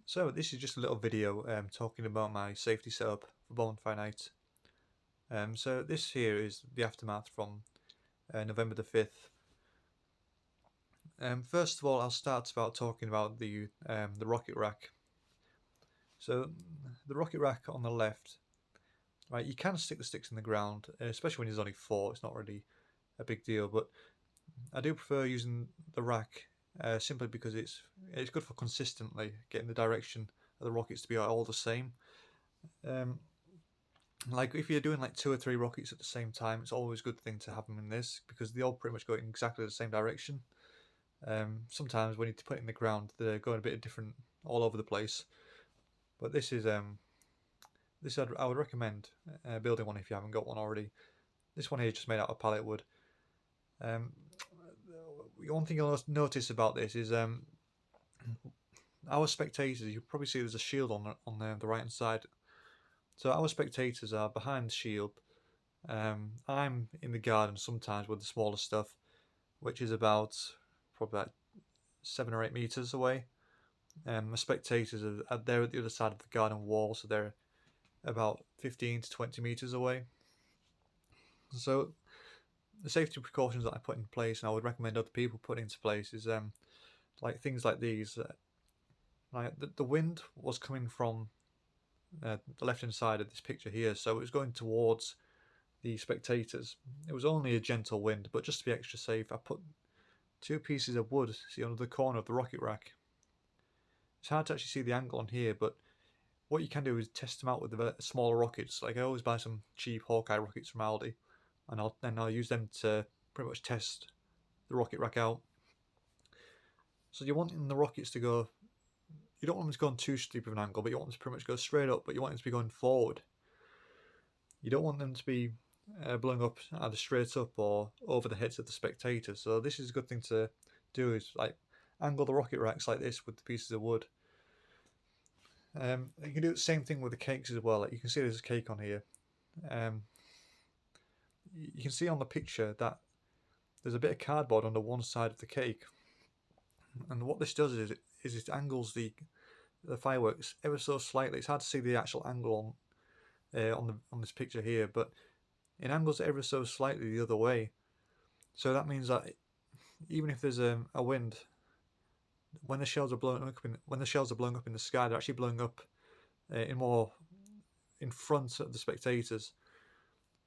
So this is just a little video talking about my safety setup for Bonfire Night. So this here is the aftermath from November the 5th. First of all, I'll start about talking about the rocket rack. So the rocket rack on the left, right? You can stick the sticks in the ground, especially when there's only 4. It's not really a big deal, but I do prefer using the rack simply because it's good for consistently getting the direction of the rockets to be all the same. Like if you're doing like 2 or 3 rockets at the same time, it's always a good thing to have them in this because they all pretty much go in exactly the same direction. Sometimes when you put it in the ground, they're going a bit different all over the place. But this I would recommend building one if you haven't got one already. This one here is just made out of pallet wood. One thing you'll notice about this is our spectators. You probably see there's a shield on the right hand side. So our spectators are behind the shield. I'm in the garden sometimes with the smaller stuff, which is probably about 7 or 8 meters away. My spectators are there at the other side of the garden wall, so they're about 15 to 20 meters away. So the safety precautions that I put in place, and I would recommend other people put into place, is like things like these. Like the wind was coming from the left hand side of this picture here, so it was going towards the spectators. It was only a gentle wind, but just to be extra safe, I put 2 pieces of wood, see, under the corner of the rocket rack. It's hard to actually see the angle on here, but what you can do is test them out with the smaller rockets. Like I always buy some cheap Hawkeye rockets from Aldi, and I'll use them to pretty much test the rocket rack out. So you're wanting the rockets to go. You don't want them to go on too steep of an angle, but you want them to pretty much go straight up. But you want them to be going forward. You don't want them to be blowing up either straight up or over the heads of the spectators. So this is a good thing to do, is like angle the rocket racks like this with the pieces of wood. You can do the same thing with the cakes as well. Like you can see there's a cake on here. You can see on the picture that there's a bit of cardboard on the one side of the cake, and what this does is it angles the fireworks ever so slightly. It's hard to see the actual angle on this picture here, but it angles it ever so slightly the other way. So that means that even if there's a wind, when the shells are blowing up in the sky, they're actually blowing up in front of the spectators.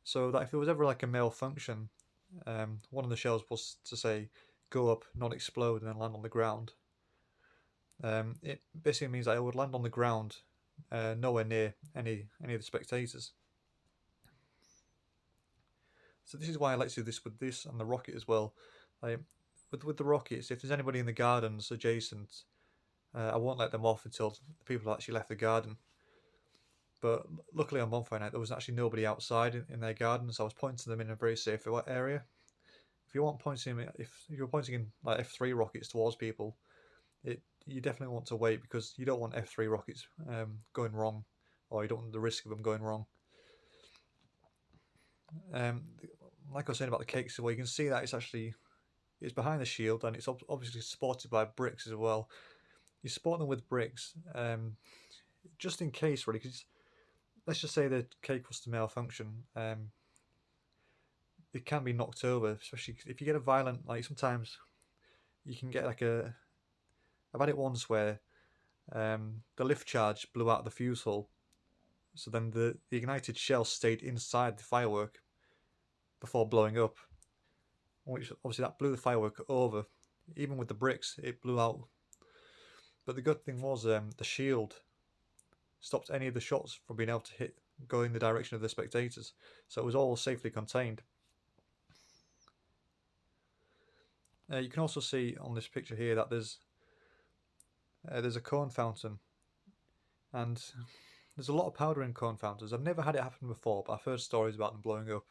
So that if there was ever like a malfunction, one of the shells was to say go up, not explode, and then land on the ground. It basically means that it would land on the ground, nowhere near any of the spectators. So this is why I like to do this with this and the rocket as well. Like with the rockets, if there's anybody in the gardens adjacent, I won't let them off until the people have actually left the garden. But luckily on Bonfire Night there was actually nobody outside in their garden, so I was pointing them in a very safe area. If you're pointing in like F3 rockets towards people, you definitely want to wait, because you don't want F3 rockets going wrong, or you don't want the risk of them going wrong. Like I was saying about the cakes, well, you can see that it's behind the shield, and it's obviously supported by bricks as well. You support them with bricks, just in case, really, because let's just say the cake was to malfunction. It can be knocked over, especially if you get a violent, like sometimes you can get like I've had it once where the lift charge blew out the fuse hole, so then the ignited shell stayed inside the firework before blowing up, which obviously that blew the firework over. Even with the bricks, it blew out. But the good thing was the shield stopped any of the shots from being able to go in the direction of the spectators, so it was all safely contained. You can also see on this picture here that there's a cone fountain, and there's a lot of powder in cone fountains. I've never had it happen before, but I've heard stories about them blowing up.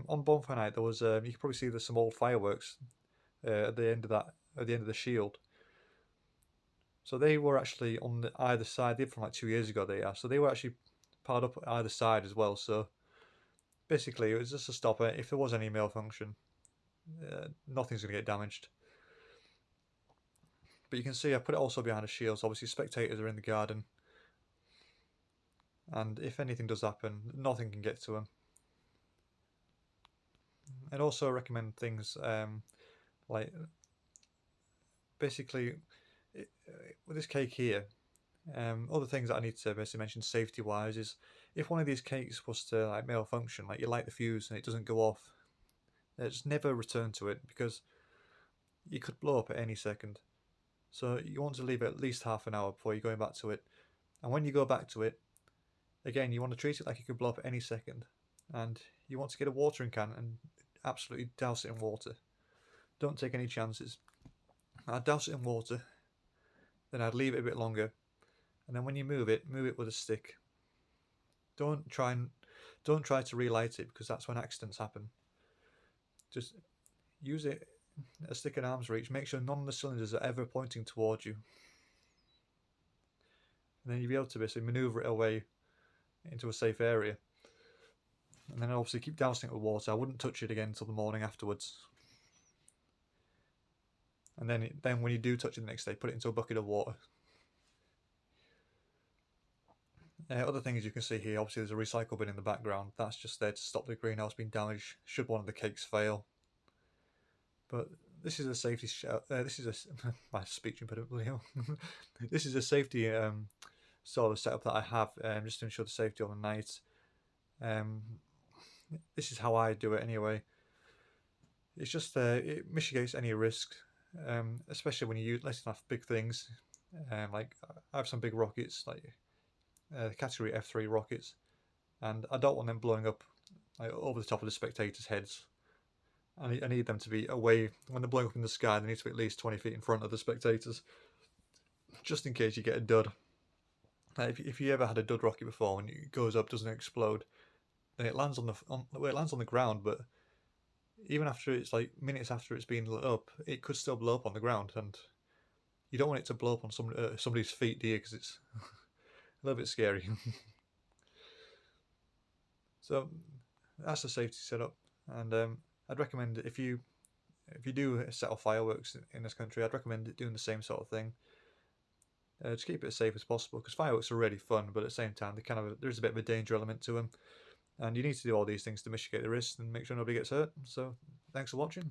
On Bonfire Night, there was you can probably see there's some old fireworks at the end of the shield. So they were actually on either side. They're from like 2 years ago. So they were actually piled up either side as well. So basically, it was just to stop it. If there was any malfunction, nothing's going to get damaged. But you can see I put it also behind a shield, so obviously spectators are in the garden, and if anything does happen, nothing can get to them. I'd also recommend things like, basically, with this cake here, other things that I need to basically mention safety wise is, if one of these cakes was to like malfunction, like you light the fuse and it doesn't go off, just never return to it, because you could blow up at any second. So you want to leave it at least half an hour before you're going back to it. And when you go back to it, again, you want to treat it like it could blow up at any second. And you want to get a watering can and absolutely douse it in water. Don't take any chances. I'd douse it in water, then I'd leave it a bit longer, and then when you move it with a stick. Don't try to relight it, because that's when accidents happen. Just use it a stick at arm's reach. Make sure none of the cylinders are ever pointing towards you, and then you'll be able to basically maneuver it away into a safe area. And then obviously keep dousing it with water. I wouldn't touch it again until the morning afterwards. And then when you do touch it the next day, put it into a bucket of water. Other things you can see here, obviously there's a recycle bin in the background. That's just there to stop the greenhouse being damaged should one of the cakes fail. But this is a safety this is a my speech impediment. This is a safety sort of setup that I have, just to ensure the safety on the night. This is how I do it anyway. It's just it mitigates any risk, especially when you use less enough big things. Like I have some big rockets, like category F3 rockets, and I don't want them blowing up like over the top of the spectators' heads. I need them to be away. When they're blowing up in the sky, they need to be at least 20 feet in front of the spectators, just in case you get a dud. If you ever had a dud rocket before, when it goes up, doesn't explode, then it lands on the ground, but even after it's like minutes after it's been lit up, it could still blow up on the ground, and you don't want it to blow up on somebody's feet, do you? Because it's a little bit scary. So that's the safety setup, and I'd recommend, if you do set off fireworks in this country, I'd recommend doing the same sort of thing. Just keep it as safe as possible, because fireworks are really fun, but at the same time there's a bit of a danger element to them, and you need to do all these things to mitigate the risk and make sure nobody gets hurt. So thanks for watching.